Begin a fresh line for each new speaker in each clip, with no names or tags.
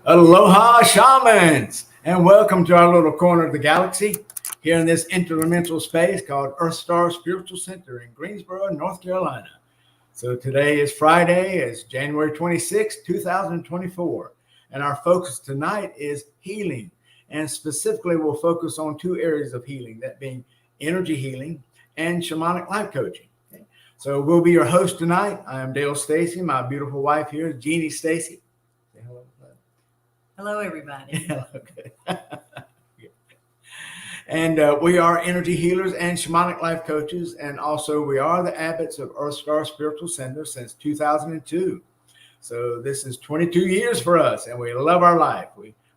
Aloha, Shamans, and welcome to our little corner of the galaxy here in this interdimensional space called EarthStar Spiritual Center in Greensboro, North Carolina. So today is Friday, it's January 26, 2024, and our focus tonight is healing, and specifically we'll focus on two areas of healing, that being energy healing and shamanic life coaching. Okay? So we'll be your host tonight. I am Dale Stacy. My beautiful wife here is Jeanne Stacy. Say hello.
Hello, everybody.
Okay. And we are energy healers and shamanic life coaches. And also we are the Abbots of EarthStar Spiritual Center since 2002. So this is 22 years for us and we love our life.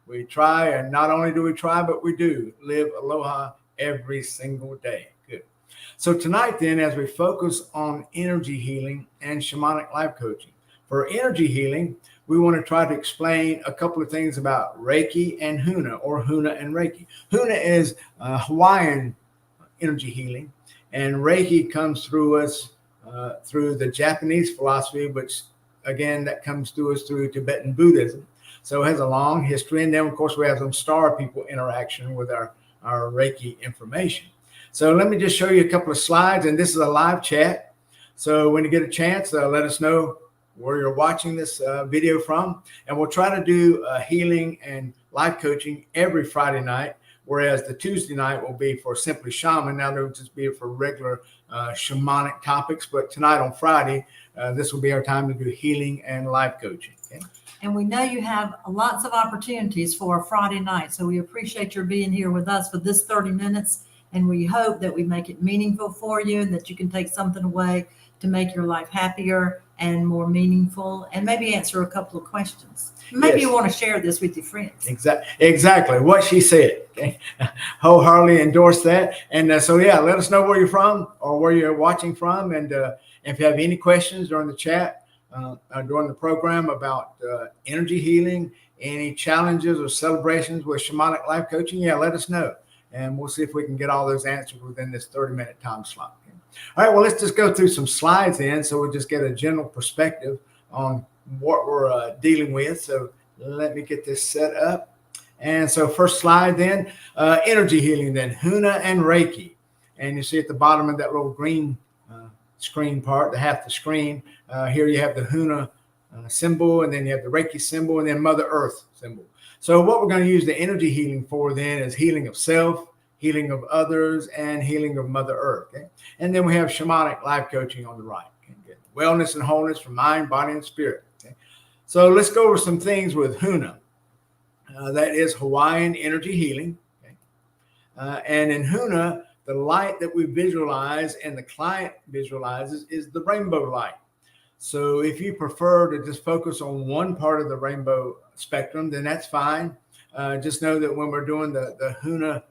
We try, and not only do we try, but we do live aloha every single day. Good. So tonight then, as we focus on energy healing and shamanic life coaching, for energy healing, we want to try to explain a couple of things about Reiki and HUNA, or HUNA and Reiki. HUNA is Hawaiian energy healing, and Reiki comes through us through the Japanese philosophy, which again, that comes to us through Tibetan Buddhism. So it has a long history. And then of course we have some star people interaction with our Reiki information. So let me just show you a couple of slides, and this is a live chat. So when you get a chance, let us know where you're watching this video from, and we'll try to do healing and life coaching every Friday night, whereas the Tuesday night will be for simply shaman. Now they'll just be for regular shamanic topics, but tonight on Friday, this will be our time to do healing and life coaching. Okay?
And we know you have lots of opportunities for a Friday night, so we appreciate your being here with us for this 30 minutes, and we hope that we make it meaningful for you and that you can take something away to make your life happier and more meaningful, and maybe answer a couple of questions. Maybe you want to share this with your friends.
Exactly what she said. Okay? Wholeheartedly endorse that. And so, yeah, let us know where you're from or where you're watching from. And if you have any questions during the chat, during the program about energy healing, any challenges or celebrations with shamanic life coaching, yeah, let us know. And we'll see if we can get all those answers within this 30-minute time slot. All right, well, let's just go through some slides then, so we'll just get a general perspective on what we're dealing with. So let me get this set up. And so first slide then, energy healing then, HUNA and Reiki. And you see at the bottom of that little green screen part, half the screen, here you have the HUNA symbol, and then you have the Reiki symbol, and then Mother Earth symbol. So what we're going to use the energy healing for then is healing of self, healing of others, and healing of Mother Earth. Okay? And then we have shamanic life coaching on the right. Okay? Wellness and wholeness for mind, body, and spirit. Okay? So let's go over some things with HUNA. That is Hawaiian energy healing. Okay? And in HUNA, the light that we visualize and the client visualizes is the rainbow light. So if you prefer to just focus on one part of the rainbow spectrum, then that's fine. Just know that when we're doing the HUNA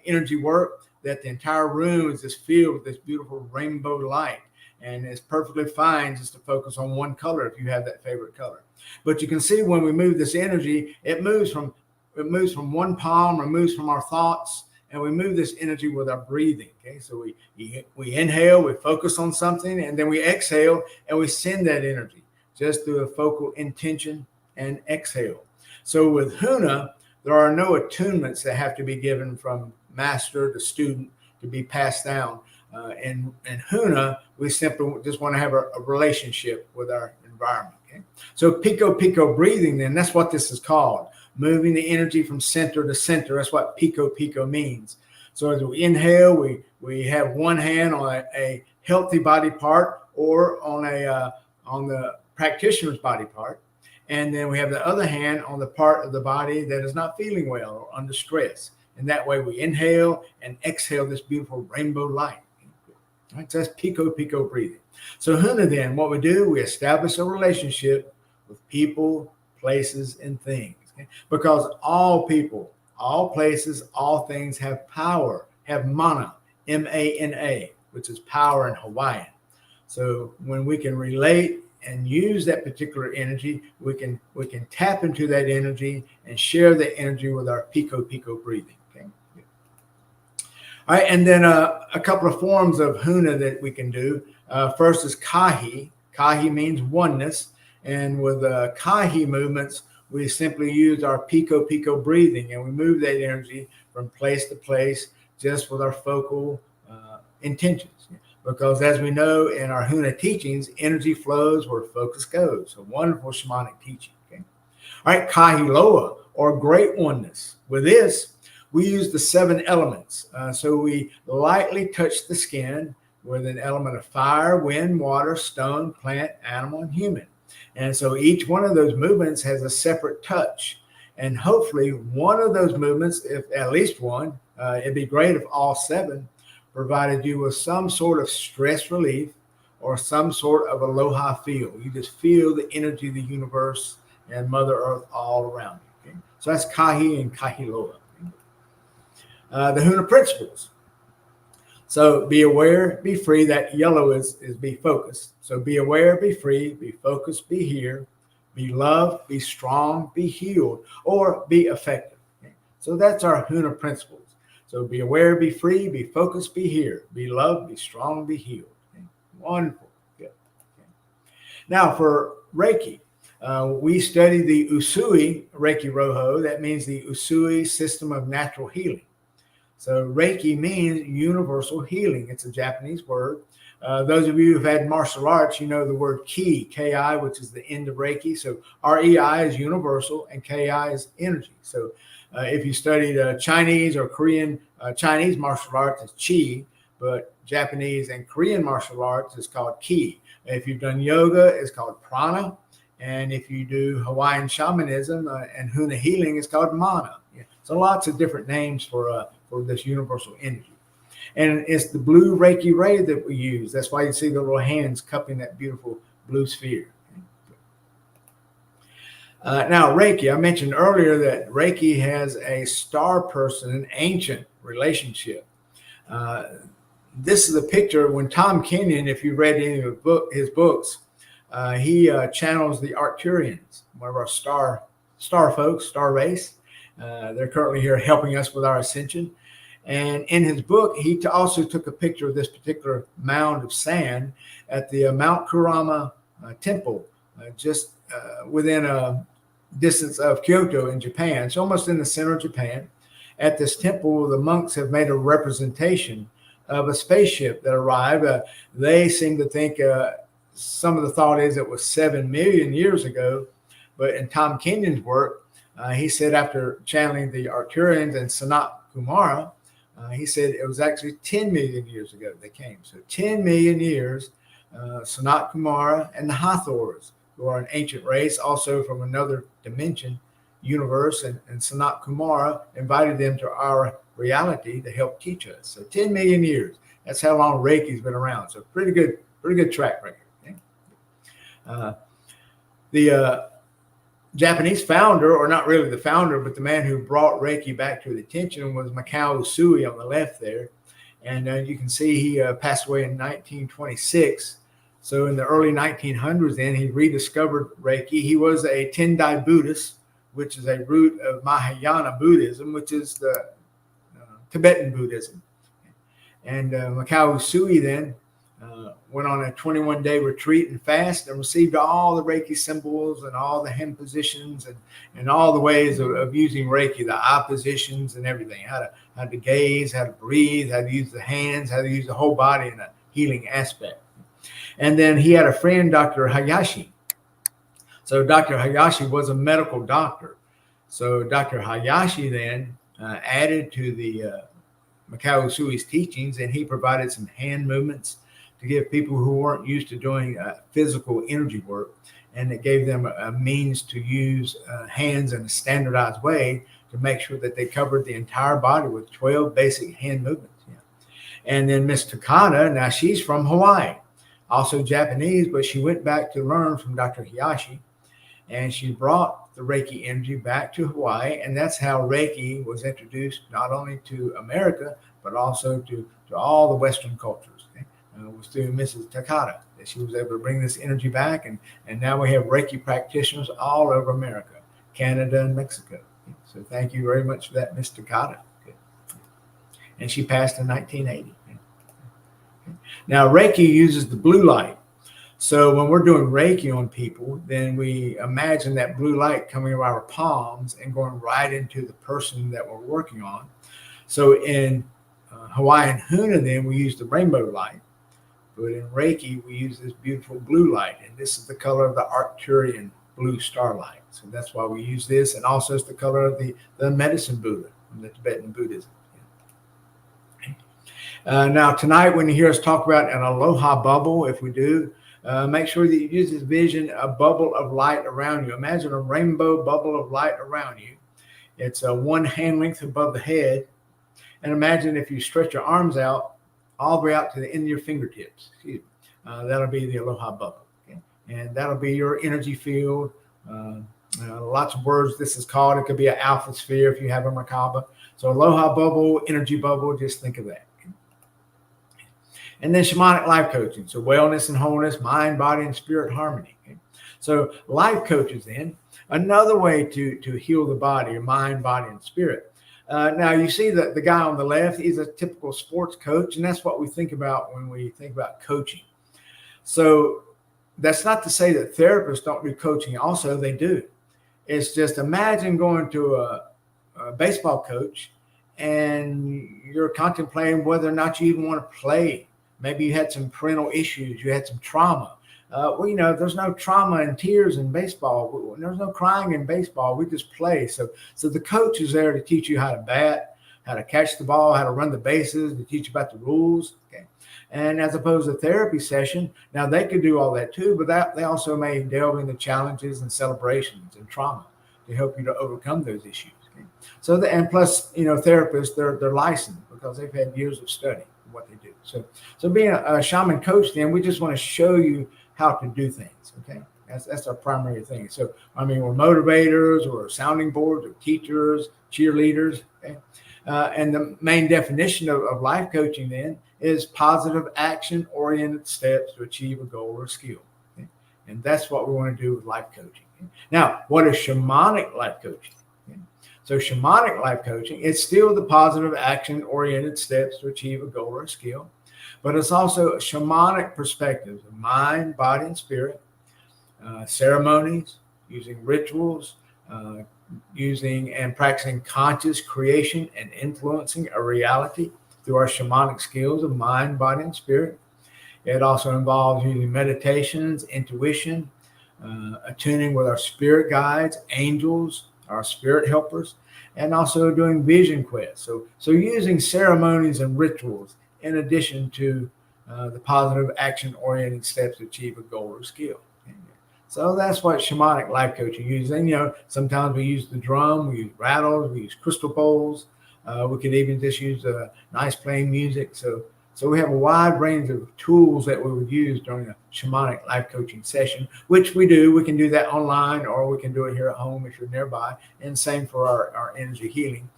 energy work, that the entire room is just filled with this beautiful rainbow light, and it's perfectly fine just to focus on one color if you have that favorite color. But you can see when we move this energy, it moves from one palm, or moves from our thoughts, and we move this energy with our breathing. Okay, so we inhale, we focus on something, and then we exhale and we send that energy just through a focal intention and exhale. So with HUNA, there are no attunements that have to be given from master to student to be passed down. In HUNA, we simply just want to have a relationship with our environment. Okay? So pico breathing, then that's what this is called. Moving the energy from center to center. That's what pico means. So as we inhale, we have one hand on a healthy body part or on the practitioner's body part. And then we have the other hand on the part of the body that is not feeling well or under stress. And that way we inhale and exhale this beautiful rainbow light. All right, so that's pico breathing. So HUNA then, what we do, we establish a relationship with people, places, and things. Okay? Because all people, all places, all things have power, have mana, M-A-N-A, which is power in Hawaiian. So when we can relate and use that particular energy, we can tap into that energy and share that energy with our pico breathing. Okay. All right, and then a couple of forms of HUNA that we can do. First is kahi. Kahi means oneness, and with kahi movements, we simply use our pico breathing, and we move that energy from place to place just with our focal intentions. Because as we know in our HUNA teachings, energy flows where focus goes. A wonderful shamanic teaching. Okay? All right, kahiloa, or great oneness. With this, we use the 7 elements. So we lightly touch the skin with an element of fire, wind, water, stone, plant, animal, and human. And so each one of those movements has a separate touch. And hopefully one of those movements, if at least one, it'd be great if all 7 provided you with some sort of stress relief or some sort of aloha feel. You just feel the energy of the universe and Mother Earth all around you. Okay? So that's kahi and kahiloa. The HUNA principles. So be aware, be free. That yellow is be focused. So be aware, be free, be focused, be here, be loved, be strong, be healed, or be effective. Okay? So that's our HUNA principles. So be aware, be free, be focused, be here, be loved, be strong, be healed. Okay? Wonderful. Good. Okay. Now for Reiki, we study the Usui Reiki Roho. That means the Usui system of natural healing. So Reiki means universal healing. It's a Japanese word. Those of you who've had martial arts, you know the word ki, Ki, which is the end of Reiki. So REI is universal and Ki is energy. So if you studied Chinese or Korean, Chinese martial arts is chi, but Japanese and Korean martial arts is called ki. If you've done yoga, it's called prana. And if you do Hawaiian shamanism and HUNA healing, it's called mana. Yeah. So lots of different names for this universal energy. And it's the blue Reiki ray that we use. That's why you see the little hands cupping that beautiful blue sphere. Now, Reiki, I mentioned earlier that Reiki has a star person, an ancient relationship. This is a picture when Tom Kenyon, if you've read any of his books, he channels the Arcturians, one of our star folks, star race. They're currently here helping us with our ascension. And in his book, he also took a picture of this particular mound of sand at the Mount Kurama temple, just within a distance of Kyoto in Japan. It's almost in the center of Japan. At this temple, the monks have made a representation of a spaceship that arrived. They seem to think some of the thought is it was 7 million years ago. But in Tom Kenyon's work, he said after channeling the Arcturians and Sanat Kumara, he said it was actually 10 million years ago they came. So 10 million years, Sanat Kumara and the Hathors, who are an ancient race, also from another dimension, universe, and Sanat Kumara invited them to our reality to help teach us. So 10 million years. That's how long Reiki's been around. So pretty good track record. Okay? The Japanese founder, or not really the founder, but the man who brought Reiki back to the attention was Mikao Usui on the left there. And you can see he passed away in 1926. So in the early 1900s, then he rediscovered Reiki. He was a Tendai Buddhist, which is a root of Mahayana Buddhism, which is the Tibetan Buddhism. And Mikao Usui then went on a 21-day retreat and fast and received all the Reiki symbols and all the hand positions and all the ways of using Reiki, the eye positions and everything, how to gaze, how to breathe, how to use the hands, how to use the whole body in a healing aspect. And then he had a friend, Dr. Hayashi. So Dr. Hayashi was a medical doctor. So Dr. Hayashi then added to the Mikao Usui's teachings, and he provided some hand movements to give people who weren't used to doing physical energy work, and it gave them a means to use hands in a standardized way to make sure that they covered the entire body with 12 basic hand movements. Yeah. And then Miss Takada, now she's from Hawaii, also Japanese, but she went back to learn from Dr. Hayashi, and she brought the Reiki energy back to Hawaii, and that's how Reiki was introduced not only to America, but also to all the Western cultures. Okay? It was through Mrs. Takada that she was able to bring this energy back, and now we have Reiki practitioners all over America, Canada, and Mexico. Okay? So thank you very much for that, Miss Takada. Okay? And she passed in 1980. Okay? Now, Reiki uses the blue light. So when we're doing Reiki on people, then we imagine that blue light coming around our palms and going right into the person that we're working on. So in Hawaiian HUNA, then we use the rainbow light, but in Reiki, we use this beautiful blue light, and this is the color of the Arcturian blue starlight. So that's why we use this, and also it's the color of the medicine Buddha from the Tibetan Buddhism. Now tonight, when you hear us talk about an Aloha bubble, if we do, make sure that you use this vision, a bubble of light around you. Imagine a rainbow bubble of light around you. It's one hand length above the head. And imagine if you stretch your arms out all the way out to the end of your fingertips. That'll be the Aloha bubble. Okay? And that'll be your energy field. Lots of words this is called. It could be an alpha sphere if you have a Merkaba. So Aloha bubble, energy bubble, just think of that. And then shamanic life coaching. So wellness and wholeness, mind, body, and spirit harmony. Okay? So life coaches then, another way to heal the body, your mind, body, and spirit. Now you see that the guy on the left, he's a typical sports coach, and that's what we think about when we think about coaching. So that's not to say that therapists don't do coaching. Also, they do. It's just imagine going to a baseball coach and you're contemplating whether or not you even want to play. Maybe you had some parental issues, you had some trauma. Well, you know, there's no trauma and tears in baseball. There's no crying in baseball. We just play. So the coach is there to teach you how to bat, how to catch the ball, how to run the bases, to teach you about the rules. Okay. And as opposed to a therapy session, now they could do all that too, but they also may delve into challenges and celebrations and trauma to help you to overcome those issues. Okay. So and plus, you know, therapists, they're licensed because they've had years of study in what they do. So being a shaman coach, then we just want to show you how to do things. Okay. That's our primary thing. So, I mean, we're motivators, we're sounding boards, we're teachers, cheerleaders. Okay. And the main definition of life coaching then is positive action-oriented steps to achieve a goal or skill. Okay? And that's what we want to do with life coaching. Okay? Now, what is shamanic life coaching? Okay? So shamanic life coaching, it's still the positive action-oriented steps to achieve a goal or a skill, but it's also a shamanic perspective of mind, body, and spirit, ceremonies, using rituals, using and practicing conscious creation and influencing a reality through our shamanic skills of mind, body, and spirit. It also involves using meditations, intuition, attuning with our spirit guides, angels, our spirit helpers, and also doing vision quests. So using ceremonies and rituals in addition to the positive action-oriented steps to achieve a goal or skill. So that's what shamanic life coaching uses. And, you know, sometimes we use the drum, we use rattles, we use crystal bowls. We could even just use nice playing music. So we have a wide range of tools that we would use during a shamanic life coaching session, which we do. We can do that online, or we can do it here at home if you're nearby. And same for our energy healing.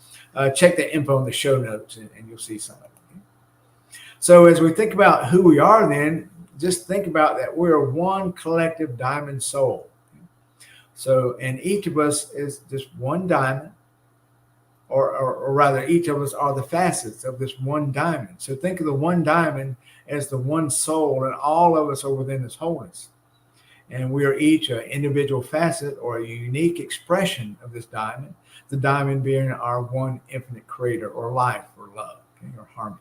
Check the info in the show notes and you'll see some of it. So as we think about who we are then, just think about that we're one collective diamond soul. So, and each of us is just one diamond, or rather each of us are the facets of this one diamond. So think of the one diamond as the one soul, and all of us are within this wholeness. And we are each an individual facet or a unique expression of this diamond, the diamond being our one infinite creator or life or love, okay, or harmony.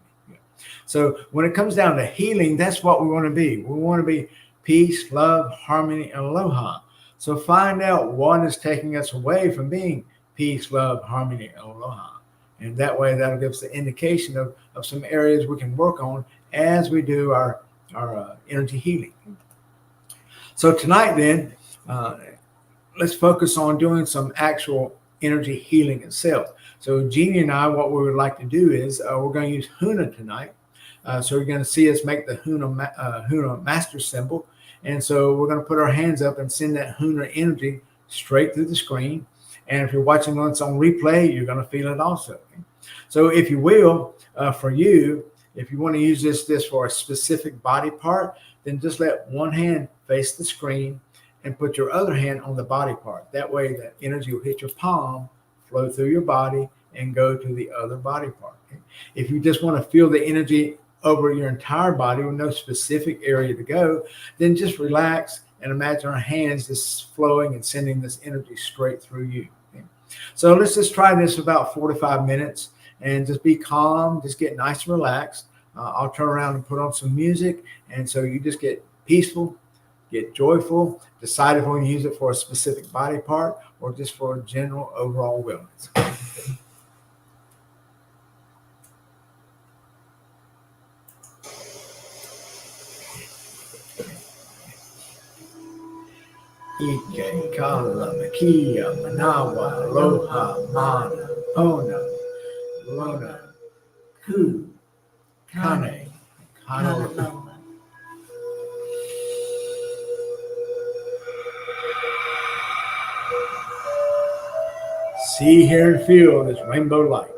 So when it comes down to healing, that's what we want to be. We want to be peace, love, harmony, and aloha. So find out what is taking us away from being peace, love, harmony, and aloha. And that way, that'll give us the indication of some areas we can work on as we do our energy healing. So tonight, then, let's focus on doing some actual energy healing itself. So Jeanne and I, what we would like to do is we're going to use HUNA tonight. So you're going to see us make the HUNA master symbol. And so we're going to put our hands up and send that HUNA energy straight through the screen. And if you're watching this on replay, you're going to feel it also. So if you will, for you, if you want to use this for a specific body part, then just let one hand face the screen and put your other hand on the body part. That way the energy will hit your palm, flow through your body, and go to the other body part. If you just want to feel the energy over your entire body with no specific area to go, then just relax and imagine our hands just flowing and sending this energy straight through you. So let's just try this about 4 to 5 minutes and just be calm, just get nice and relaxed. I'll turn around and put on some music. And so you just get peaceful, get joyful, decide if we're going to use it for a specific body part or just for a general overall wellness. Ike, Kala, Makia, Manawa, Aloha, Mana, Ona, Lona, Ku, Kane, Kanaloa. See, hear, and feel this rainbow light.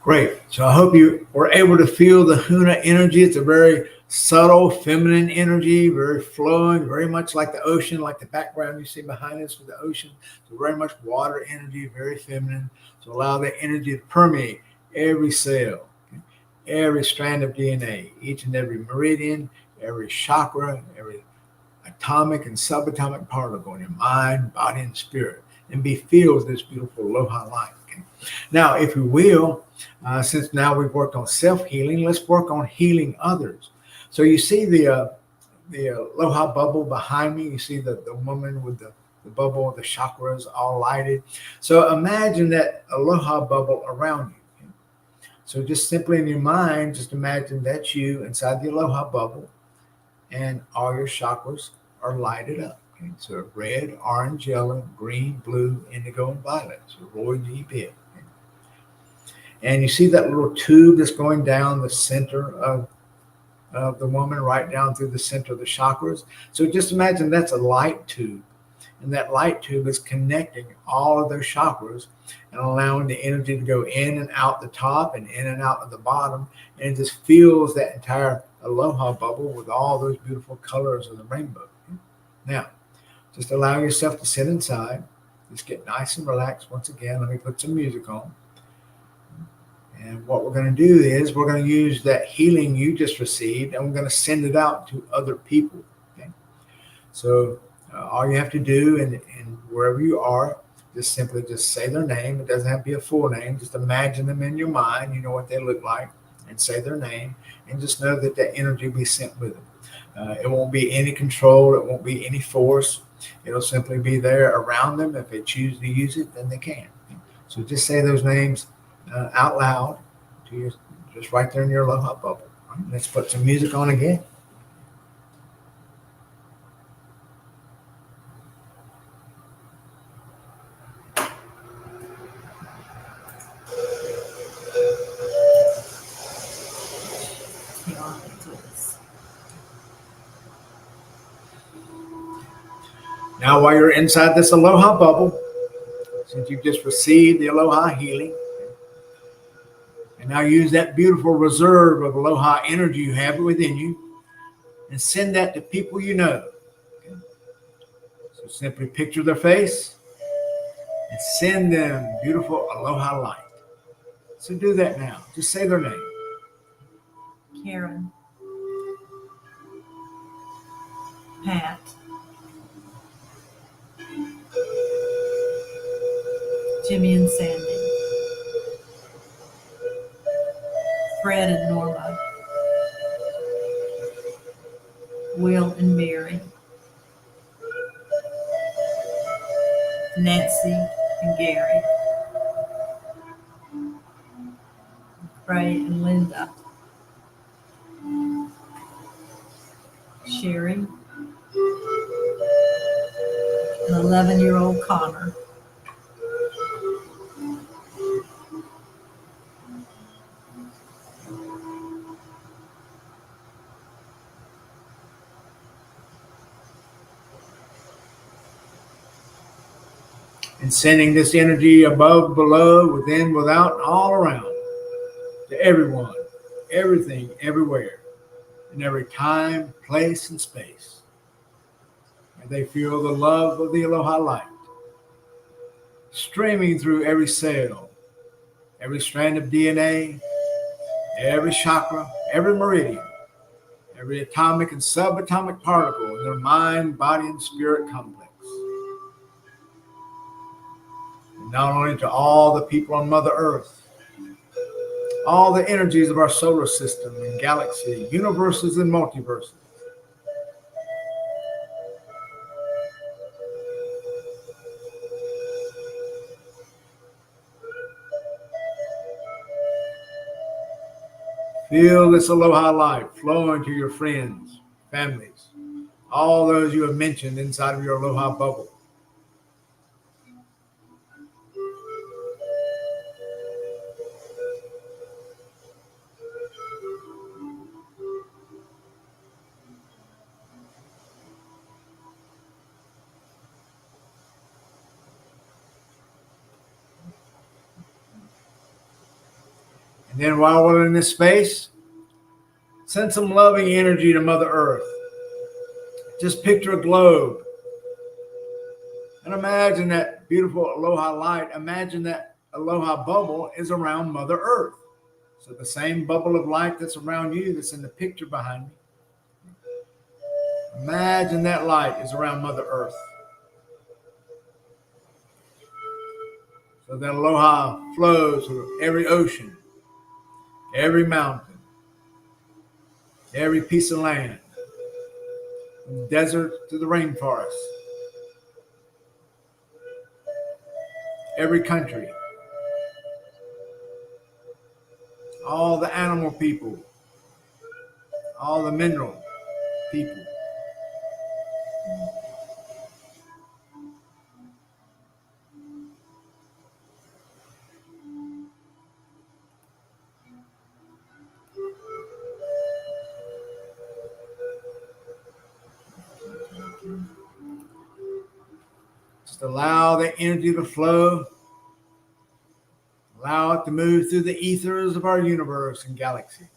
Great. So I hope you were able to feel the HUNA energy. It's a very subtle, feminine energy, very flowing, very much like the ocean, like the background you see behind us with the ocean. So very much water energy, very feminine. So allow that energy to permeate every cell, every strand of DNA, each and every meridian, every chakra, every atomic and subatomic particle in your mind, body, and spirit. and be filled with this beautiful aloha light. Okay? Now, if you will, since now we've worked on self-healing, let's work on healing others. So you see the aloha bubble behind me. You see the woman with the bubble, the chakras all lighted. So imagine that aloha bubble around you. Okay? So just simply in your mind, just imagine that's you inside the aloha bubble, and all your chakras are lighted up. Okay? So red, orange, yellow, green, blue, indigo, and violet. So royal G bit. Okay? And you see that little tube that's going down the center of the woman, right down through the center of the chakras. So just imagine that's a light tube. And that light tube is connecting all of those chakras and allowing the energy to go in and out the top and in and out at the bottom. And it just fills that entire aloha bubble with all those beautiful colors of the rainbow. Now, just allow yourself to sit inside. Just get nice and relaxed. Once again, let me put some music on. And what we're going to do is we're going to use that healing you just received, and we're going to send it out to other people. Okay? So all you have to do, and wherever you are, just simply just say their name. It doesn't have to be a full name. Just imagine them in your mind. You know what they look like, and say their name, and just know that that energy will be sent with them. It won't be any control. It won't be any force. It'll simply be there around them. If they choose to use it, then they can. So just say those names out loud to you, just right there in your aloha bubble. Right, let's put some music on again. Now, while you're inside this aloha bubble, since you've just received the aloha healing, and now use that beautiful reserve of aloha energy you have within you and send that to people you know. Okay? So simply picture their face and send them beautiful aloha light. So do that now. Just say their name.
Karen. Pat. Jimmy and Sandy. Fred and Norma. Will and Mary. Nancy and Gary. Ray and Linda. Sherry. An 11-year-old Connor.
And sending this energy above, below, within, without, all around to everyone, everything, everywhere, in every time, place, and space. And they feel the love of the aloha light streaming through every cell, every strand of DNA, every chakra, every meridian, every atomic and subatomic particle in their mind, body, and spirit complex. Not only to all the people on Mother Earth, all the energies of our solar system and galaxy, universes and multiverses. Feel this aloha light flowing to your friends, families, all those you have mentioned inside of your aloha bubble. And then while we're in this space, send some loving energy to Mother Earth. Just picture a globe. And imagine that beautiful aloha light. Imagine that aloha bubble is around Mother Earth. So the same bubble of light that's around you, that's in the picture behind me. Imagine that light is around Mother Earth. so that aloha flows through every ocean, every mountain, every piece of land, from the desert to the rainforest, every country, all the animal people, all the mineral people. Just allow the energy to flow. Allow it to move through the ethers of our universe and galaxy.